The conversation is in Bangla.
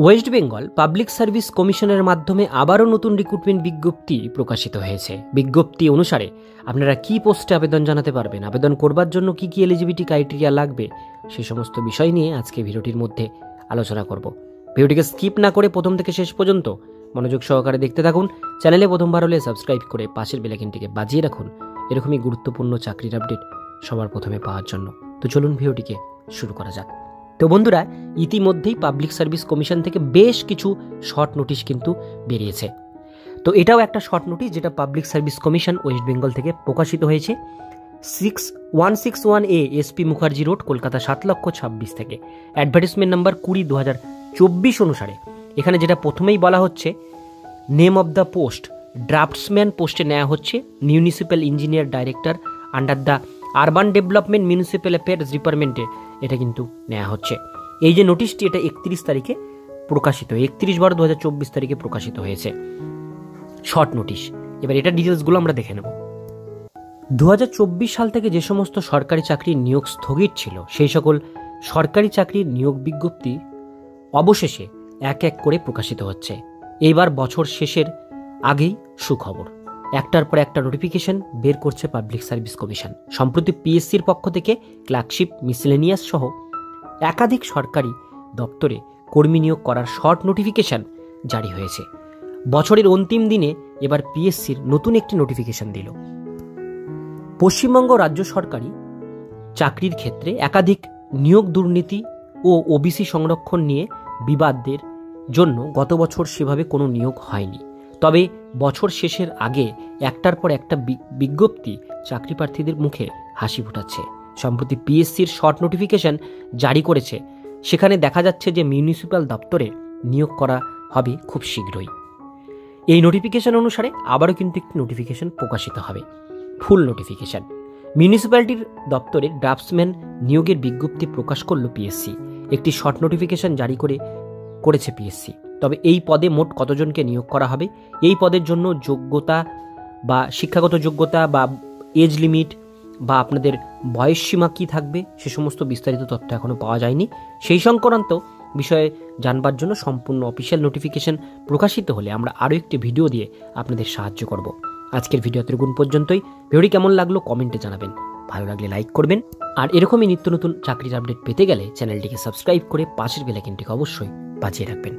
ওয়েস্ট বেঙ্গল পাবলিক সার্ভিস কমিশনের মাধ্যমে আবারও নতুন রিক্রুটমেন্ট বিজ্ঞপ্তি প্রকাশিত হয়েছে। বিজ্ঞপ্তি অনুসারে আপনারা কি পোস্টে আবেদন জানাতে পারবেন, আবেদন করবার জন্য কি কি এলিজিবিলিটি ক্রাইটেরিয়া লাগবে, সেই সমস্ত বিষয় নিয়ে আজকে ভিডিওটির মধ্যে আলোচনা করব। ভিডিওটিকে স্কিপ না করে প্রথম থেকে শেষ পর্যন্ত মনোযোগ সহকারে দেখতে থাকুন। চ্যানেলে প্রথমবার হলে সাবস্ক্রাইব করে পাশের বেল আইকনটিকে বাজিয়ে রাখুন এরকমই গুরুত্বপূর্ণ চাকরির আপডেট সবার প্রথমে পাওয়ার জন্য। তো চলুন ভিডিওটিকে শুরু করা যাক। তো বন্ধুরা, ইতিমধ্যেই পাবলিক সার্ভিস কমিশন থেকে বেশ কিছু শর্ট নোটিশ কিন্তু বেরিয়েছে। তো এটাও একটা শর্ট নোটিশ যেটা public service commission West Bengal থেকে প্রকাশিত হয়েছে 161A SP Mukherjee road, Kolkata 7,26,000 থেকে। অ্যাডভার্টাইজমেন্ট নাম্বার 20/2024 অনুসারে এখানে যেটা প্রথমেই বলা হচ্ছে, name of the post draughtsman পোস্টে নেওয়া হচ্ছে municipal engineer director under the urban development municipal affairs ডিপার্টমেন্টে এটা কিন্তু নেওয়া হচ্ছে। এই যে নোটিশটি এটা 31 তারিখে প্রকাশিত, 31/2024 তারিখে প্রকাশিত হয়েছে শর্ট নোটিশ। এবার এটা ডিটেলসগুলো আমরা দেখে নেব। 2024 সাল থেকে যে সমস্ত সরকারি চাকরির নিয়োগ স্থগিত ছিল সেই সকল সরকারি চাকরির নিয়োগ বিজ্ঞপ্তি অবশেষে এক এক করে প্রকাশিত হচ্ছে। এইবার বছর শেষের আগেই সুখবর, একটার পর একটা নোটিফিকেশন বের করছে পাবলিক সার্ভিস কমিশন। সম্প্রতি পিএসসির পক্ষ থেকে ক্লার্কশিপ, মিসলেনিয়াস সহ একাধিক সরকারি দপ্তরে কর্মী নিয়োগ করার শর্ট নোটিফিকেশন জারি হয়েছে। বছরের অন্তিম দিনে এবার পিএসসির নতুন একটি নোটিফিকেশন দিল। পশ্চিমবঙ্গ রাজ্য সরকারি চাকরির ক্ষেত্রে একাধিক নিয়োগ দুর্নীতি ও ওবিসি সংরক্ষণ নিয়ে বিবাদের জন্য গত বছর সেভাবে কোনো নিয়োগ হয়নি। তবে বছর শেষের আগে একটার পর একটা বিজ্ঞপ্তি চাকরি প্রার্থীদের মুখে হাসি ফোটাচ্ছে। সম্প্রতি পিএসসির শর্ট নোটিফিকেশন জারি করেছে, সেখানে দেখা যাচ্ছে যে মিউনিসিপ্যাল দপ্তরে নিয়োগ করা হবে খুব শীঘ্রই। এই নোটিফিকেশন অনুসারে আবারও কিন্তু একটি নোটিফিকেশন প্রকাশিত হবে, ফুল নোটিফিকেশন। মিউনিসিপ্যালিটির দপ্তরে ড্রাফটসম্যান নিয়োগের বিজ্ঞপ্তি প্রকাশ করল পিএসসি। একটি শর্ট নোটিফিকেশন জারি করেছে পিএসসি। তবে এই পদে মোট কতজনকে নিয়োগ করা হবে, এই পদের জন্য যোগ্যতা বা শিক্ষাগত যোগ্যতা বা এজ লিমিট বা আপনাদের বয়স সীমা কী থাকবে, সে সমস্ত বিস্তারিত তথ্য এখনও পাওয়া যায়নি। সেই সংক্রান্ত বিষয়ে জানবার জন্য সম্পূর্ণ অফিসিয়াল নোটিফিকেশন প্রকাশিত হলে আমরা আরও একটি ভিডিও দিয়ে আপনাদের সাহায্য করব। আজকের ভিডিও এতটুকুন পর্যন্তই। ভিডিওটি কেমন লাগলো কমেন্টে জানাবেন, ভালো লাগলে লাইক করবেন। আর এরকমই নিত্য নতুন চাকরির আপডেট পেতে গেলে চ্যানেলটিকে সাবস্ক্রাইব করে পাশের বেল আইকনটিকে অবশ্যই বাজিয়ে রাখবেন।